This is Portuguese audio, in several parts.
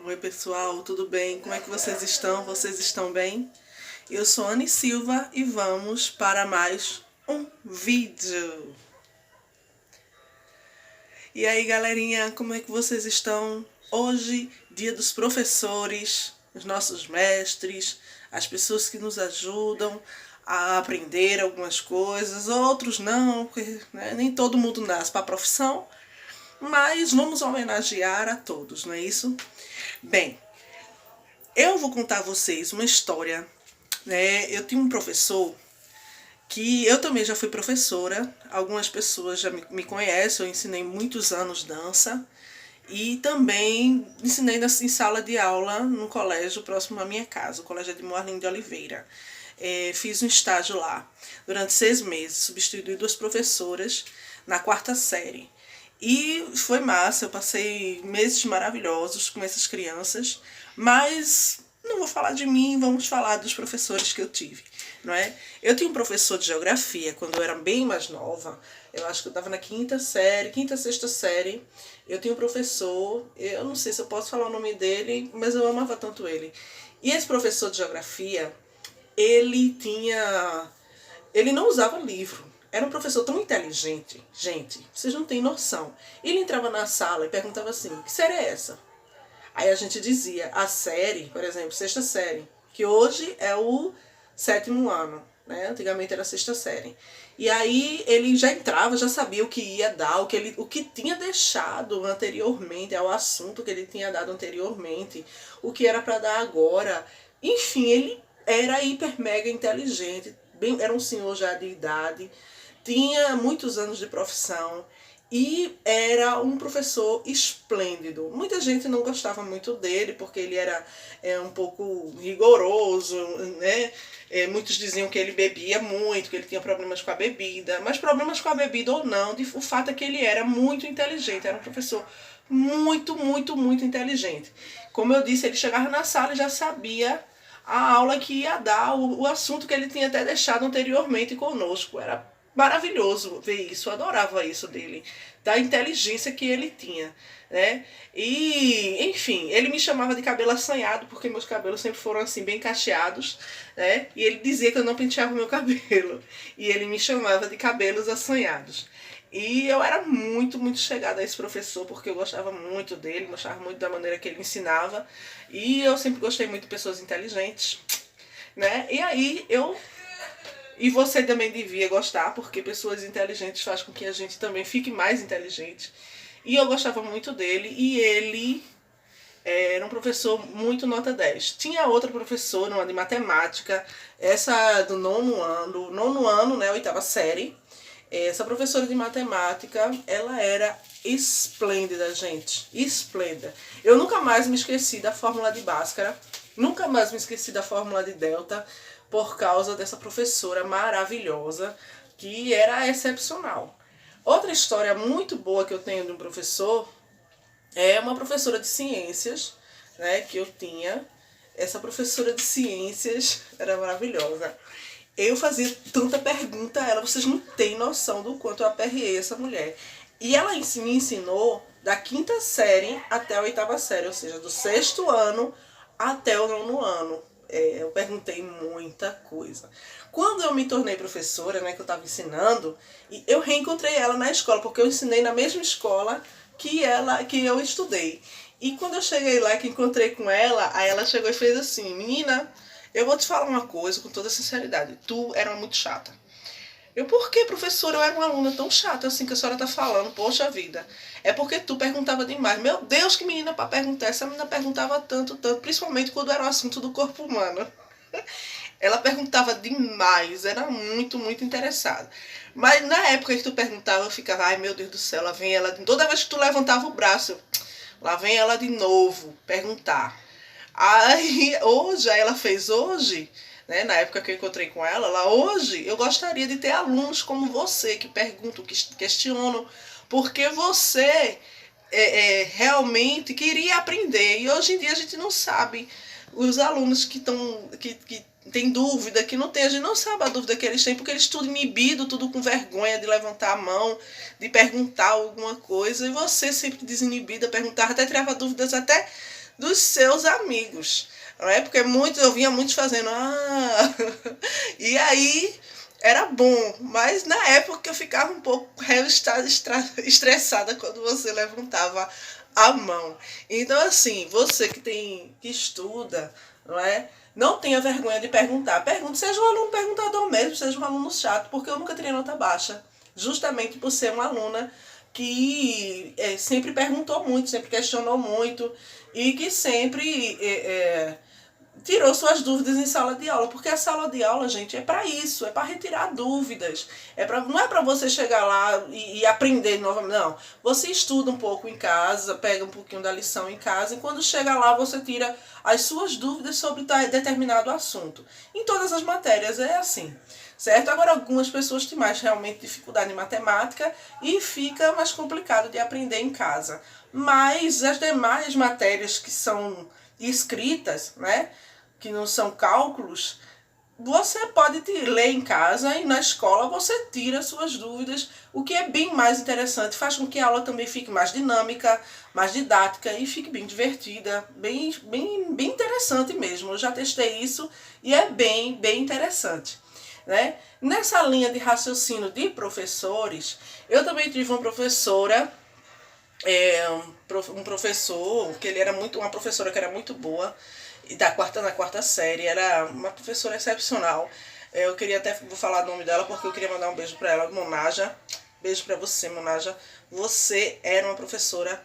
Oi pessoal, tudo bem? Como é que vocês estão? Vocês estão bem? Eu sou Anne Silva e vamos para mais um vídeo. E aí galerinha, como é que vocês estão? Hoje, dia dos professores, os nossos mestres, as pessoas que nos ajudam a aprender algumas coisas, outros não, porque nem todo mundo nasce para a profissão, mas vamos homenagear a todos, não é isso? Bem, eu vou contar a vocês uma história, né? Eu tinha um professor que eu também já fui professora, algumas pessoas já me conhecem, eu ensinei muitos anos dança e também ensinei em sala de aula num colégio próximo à minha casa, o Colégio de Moarlim de Oliveira. Fiz um estágio lá durante 6 meses, substituí 2 professoras na 4ª série. E foi massa, eu passei meses maravilhosos com essas crianças, mas não vou falar de mim, vamos falar dos professores que eu tive, não é? Eu tinha um professor de geografia quando eu era bem mais nova, eu acho que eu estava na 5ª série, 5ª, 6ª série, eu tinha um professor, eu não sei se eu posso falar o nome dele, mas eu amava tanto ele. E esse professor de geografia, ele não usava livro. Era um professor tão inteligente, gente, vocês não têm noção. Ele entrava na sala e perguntava assim, que série é essa? Aí a gente dizia, a série, por exemplo, 6ª série, que hoje é o 7º ano, né? Antigamente era a 6ª série. E aí ele já entrava, já sabia o que ia dar, o que tinha deixado anteriormente, ao assunto que ele tinha dado anteriormente, o que era para dar agora. Enfim, ele era hiper mega inteligente, era um senhor já de idade, tinha muitos anos de profissão e era um professor esplêndido. Muita gente não gostava muito dele porque ele era um pouco rigoroso, né? Muitos diziam que ele bebia muito, que ele tinha problemas com a bebida, mas problemas com a bebida ou não, o fato é que ele era muito inteligente, era um professor muito, muito, muito inteligente. Como eu disse, ele chegava na sala e já sabia a aula que ia dar, o assunto que ele tinha até deixado anteriormente conosco. Era maravilhoso ver isso, eu adorava isso dele, da inteligência que ele tinha, né? E, enfim, ele me chamava de cabelo assanhado, porque meus cabelos sempre foram assim, bem cacheados, né? E ele dizia que eu não penteava o meu cabelo, e ele me chamava de cabelos assanhados. E eu era muito, muito chegada a esse professor, porque eu gostava muito dele, gostava muito da maneira que ele ensinava, e eu sempre gostei muito de pessoas inteligentes, né? E você também devia gostar, porque pessoas inteligentes faz com que a gente também fique mais inteligente. E eu gostava muito dele, e ele era um professor muito nota 10. Tinha outra professora, uma de matemática, essa do nono ano, né, 8ª série. Essa professora de matemática, ela era esplêndida, gente, esplêndida. Eu nunca mais me esqueci da fórmula de Bhaskara, nunca mais me esqueci da fórmula de delta, por causa dessa professora maravilhosa, que era excepcional. Outra história muito boa que eu tenho de um professor é uma professora de ciências, né, que eu tinha. Essa professora de ciências era maravilhosa. Eu fazia tanta pergunta a ela, vocês não têm noção do quanto eu aperriei essa mulher. E ela me ensinou da 5ª série até a 8ª série, ou seja, do 6º ano até o 9º ano. Eu perguntei muita coisa. Quando eu me tornei professora, né, que eu estava ensinando, eu reencontrei ela na escola, porque eu ensinei na mesma escola que eu estudei. E quando eu cheguei lá, que encontrei com ela, aí ela chegou e fez assim, menina, eu vou te falar uma coisa com toda sinceridade, tu era muito chata. Eu, por que, professora? Eu era uma aluna tão chata assim que a senhora tá falando, poxa vida. É porque tu perguntava demais. Meu Deus, que menina pra perguntar. Essa menina perguntava tanto, tanto, principalmente quando era o assunto do corpo humano. Ela perguntava demais, era muito, muito interessada. Mas na época que tu perguntava, eu ficava, ai meu Deus do céu, lá vem ela. Toda vez que tu levantava o braço, lá vem ela de novo perguntar. Aí, hoje, aí ela fez hoje, né, na época que eu encontrei com ela, hoje eu gostaria de ter alunos como você, que perguntam, que questionam, porque você realmente queria aprender. E hoje em dia a gente não sabe. Os alunos que tem dúvida, que não tem, a gente não sabe a dúvida que eles têm, porque eles tudo inibido, tudo com vergonha de levantar a mão, de perguntar alguma coisa, e você sempre desinibida, perguntar, até tirava dúvidas até dos seus amigos, não é? Porque muitos, eu via muitos fazendo, e aí era bom, mas na época eu ficava um pouco estressada quando você levantava a mão. Então, assim, você que estuda, não é? Não tenha vergonha de perguntar. Pergunte, seja um aluno perguntador mesmo, seja um aluno chato, porque eu nunca tirei nota baixa. Justamente por ser uma aluna que sempre perguntou muito, sempre questionou muito e que sempre tirou suas dúvidas em sala de aula, porque a sala de aula, gente, é para isso, é para retirar dúvidas. Não é para você chegar lá e aprender novamente, não. Você estuda um pouco em casa, pega um pouquinho da lição em casa e quando chega lá você tira as suas dúvidas sobre determinado assunto. Em todas as matérias é assim, certo? Agora algumas pessoas têm mais realmente dificuldade em matemática e fica mais complicado de aprender em casa. Mas as demais matérias que são escritas, né, que não são cálculos, você pode ler em casa e na escola você tira suas dúvidas, o que é bem mais interessante, faz com que a aula também fique mais dinâmica, mais didática e fique bem divertida, bem interessante mesmo. Eu já testei isso e é bem interessante, né? Nessa linha de raciocínio de professores, eu também tive uma professora, um professor, que ele era uma professora que era muito boa, e na quarta série, era uma professora excepcional. Eu queria até, vou falar o nome dela porque eu queria mandar um beijo pra ela, Monaja. Beijo pra você, Monaja. Você era uma professora,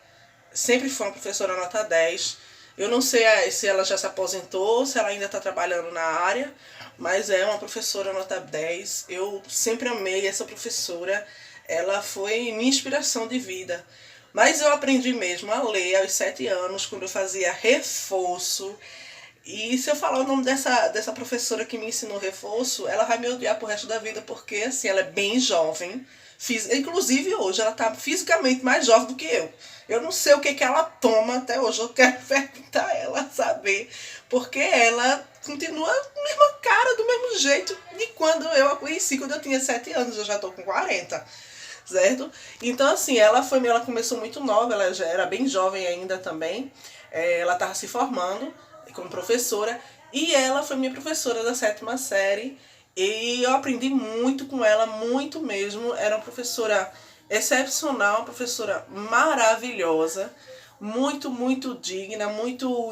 sempre foi uma professora nota 10. Eu não sei se ela já se aposentou, se ela ainda está trabalhando na área, mas é uma professora nota 10. Eu sempre amei essa professora, ela foi minha inspiração de vida. Mas eu aprendi mesmo a ler aos 7 anos, quando eu fazia reforço. E se eu falar o nome dessa professora que me ensinou reforço, ela vai me odiar pro resto da vida, porque assim, ela é bem jovem. Inclusive hoje, ela tá fisicamente mais jovem do que eu. Eu não sei o que ela toma até hoje, eu quero perguntar a ela, saber. Porque ela continua a mesma cara, do mesmo jeito de quando eu a conheci, quando eu tinha 7 anos, eu já tô com 40. Certo? Então, assim, ela começou muito nova, ela já era bem jovem ainda também. Ela estava se formando como professora e ela foi minha professora da 7ª série e eu aprendi muito com ela, muito mesmo. Era uma professora excepcional, uma professora maravilhosa, muito digna, muito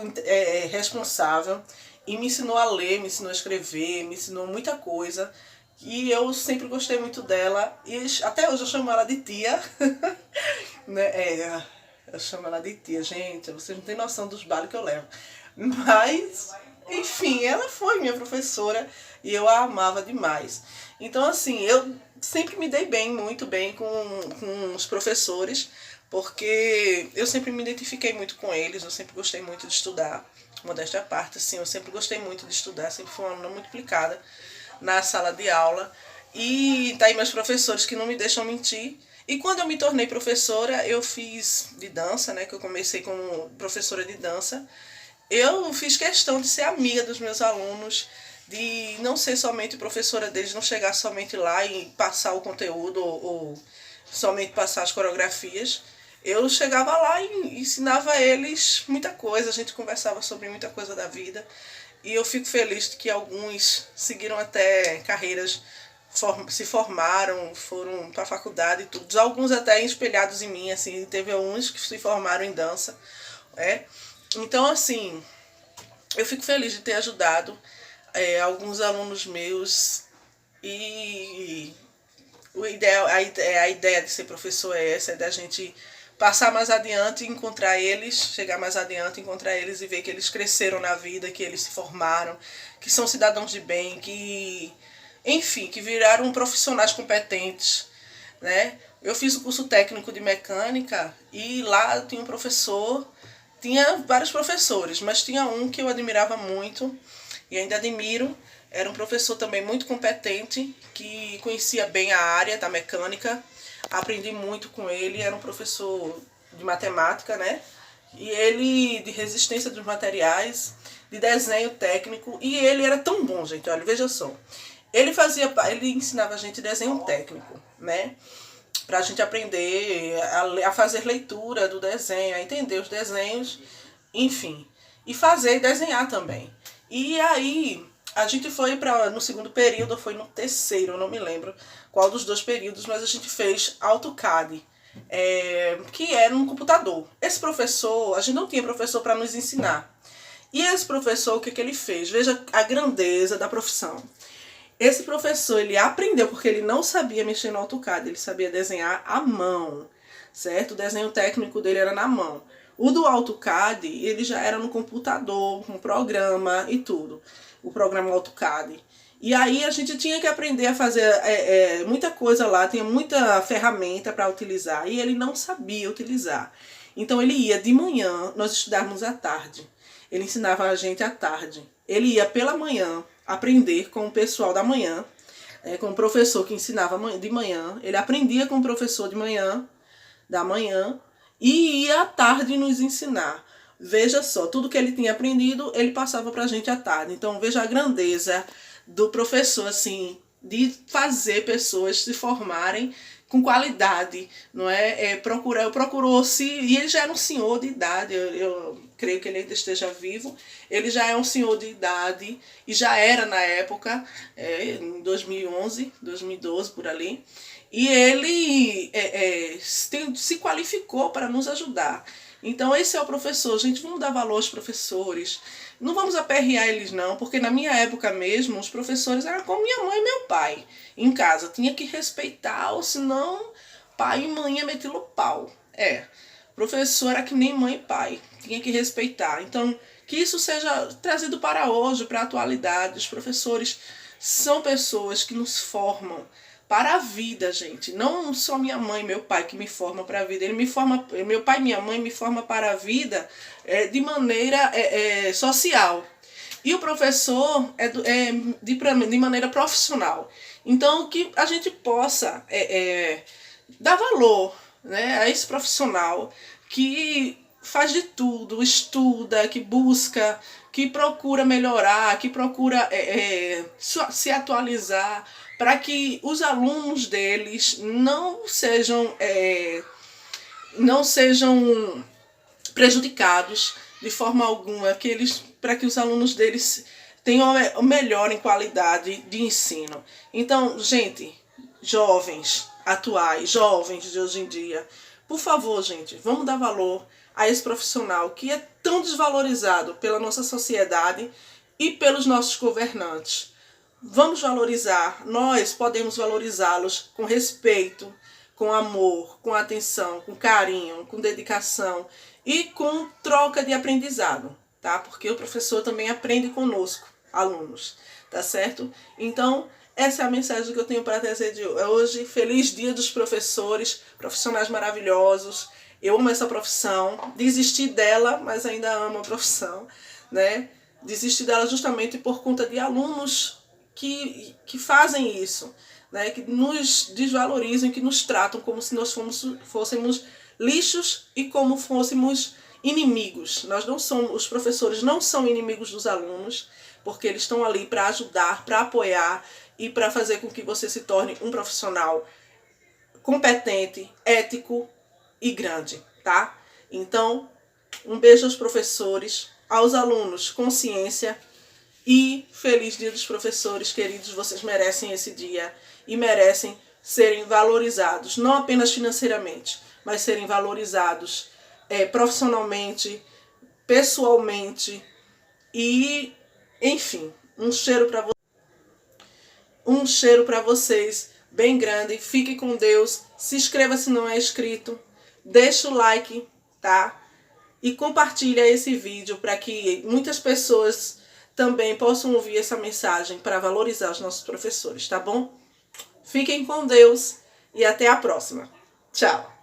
responsável e me ensinou a ler, me ensinou a escrever, me ensinou muita coisa. E eu sempre gostei muito dela. E até hoje eu chamo ela de tia. Né? Eu chamo ela de tia, gente. Vocês não têm noção dos bares que eu levo. Mas, enfim, ela foi minha professora e eu a amava demais. Então, assim, eu sempre me dei bem, muito bem com os professores, porque eu sempre me identifiquei muito com eles, eu sempre gostei muito de estudar. Modéstia à parte, assim, eu sempre gostei muito de estudar, sempre fui uma aluna muito aplicada na sala de aula. E tá aí meus professores que não me deixam mentir. E quando eu me tornei professora, eu fiz de dança, né, que eu comecei como professora de dança. Eu fiz questão de ser amiga dos meus alunos, de não ser somente professora deles, não chegar somente lá e passar o conteúdo ou somente passar as coreografias. Eu chegava lá e ensinava a eles muita coisa, a gente conversava sobre muita coisa da vida. E eu fico feliz de que alguns seguiram até carreiras, se formaram, foram para a faculdade e tudo. Alguns até espelhados em mim, assim, teve alguns que se formaram em dança. Então, assim, eu fico feliz de ter ajudado alguns alunos meus e a ideia de ser professor é essa, é da gente passar mais adiante, encontrar eles, chegar mais adiante, encontrar eles e ver que eles cresceram na vida, que eles se formaram, que são cidadãos de bem, que, enfim, que viraram profissionais competentes, né? Eu fiz o curso técnico de mecânica e lá tinha um professor, tinha vários professores, mas tinha um que eu admirava muito e ainda admiro. Era um professor também muito competente, que conhecia bem a área da mecânica. Aprendi muito com ele, era um professor de matemática, né? E ele de resistência dos materiais, de desenho técnico, e ele era tão bom, gente, olha, veja só. Ele ensinava a gente desenho técnico, né? Pra gente aprender a fazer leitura do desenho, a entender os desenhos enfim, e fazer e desenhar também. E aí a gente foi para no segundo período, ou foi no terceiro, eu não me lembro qual dos dois períodos, mas a gente fez AutoCAD, que era um computador. Esse professor, a gente não tinha professor para nos ensinar. E esse professor, o que ele fez? Veja a grandeza da profissão. Esse professor, ele aprendeu, porque ele não sabia mexer no AutoCAD, ele sabia desenhar à mão, certo? O desenho técnico dele era na mão. O do AutoCAD, ele já era no computador, com programa e tudo. O programa AutoCAD. E aí a gente tinha que aprender a fazer muita coisa lá, tinha muita ferramenta para utilizar, e ele não sabia utilizar. Então ele ia de manhã, nós estudávamos à tarde. Ele ensinava a gente à tarde. Ele ia pela manhã aprender com o pessoal da manhã, com o professor que ensinava de manhã. Ele aprendia com o professor de manhã, da manhã, e ia à tarde nos ensinar. Veja só, tudo que ele tinha aprendido, ele passava pra gente à tarde. Então veja a grandeza do professor, assim, de fazer pessoas se formarem com qualidade, não é? Procurou-se, e ele já era um senhor de idade, eu creio que ele ainda esteja vivo, ele já é um senhor de idade, e já era na época, em 2011, 2012, por ali, e ele se qualificou para nos ajudar. Então esse é o professor, gente, vamos dar valor aos professores, não vamos aperrear eles não, porque na minha época mesmo, os professores eram como minha mãe e meu pai em casa, tinha que respeitar, ou senão pai e mãe ia meter o pau. Professor era que nem mãe e pai, tinha que respeitar. Então, que isso seja trazido para hoje, para a atualidade. Os professores são pessoas que nos formam para a vida, gente. Não só minha mãe e meu pai que me formam para a vida. Meu pai e minha mãe me formam para a vida de maneira social. E o professor de maneira profissional. Então, que a gente possa dar valor, né, a esse profissional que faz de tudo, estuda, que busca, que procura melhorar, que procura se atualizar, para que os alunos deles não sejam prejudicados de forma alguma, para que os alunos deles tenham o melhor em qualidade de ensino. Então, gente, jovens atuais, jovens de hoje em dia, por favor, gente, vamos dar valor a esse profissional que é tão desvalorizado pela nossa sociedade e pelos nossos governantes. Vamos valorizar, nós podemos valorizá-los com respeito, com amor, com atenção, com carinho, com dedicação e com troca de aprendizado, tá? Porque o professor também aprende conosco, alunos, tá certo? Então, essa é a mensagem que eu tenho para trazer de hoje. Feliz Dia dos Professores, profissionais maravilhosos. Eu amo essa profissão, desisti dela, mas ainda amo a profissão, né? Desisti dela justamente por conta de alunos que fazem isso, né? Que nos desvalorizam, que nos tratam como se nós fôssemos lixos e como fôssemos inimigos. Os professores não são inimigos dos alunos, porque eles estão ali para ajudar, para apoiar e para fazer com que você se torne um profissional competente, ético e grande, tá? Então, um beijo aos professores, aos alunos, consciência e feliz Dia dos Professores, queridos. Vocês merecem esse dia e merecem serem valorizados, não apenas financeiramente, mas serem valorizados profissionalmente, pessoalmente e, enfim, um cheiro para vocês bem grande. Fique com Deus, se inscreva se não é inscrito, deixa o like, tá? E compartilha esse vídeo para que muitas pessoas também possam ouvir essa mensagem para valorizar os nossos professores, tá bom? Fiquem com Deus e até a próxima. Tchau!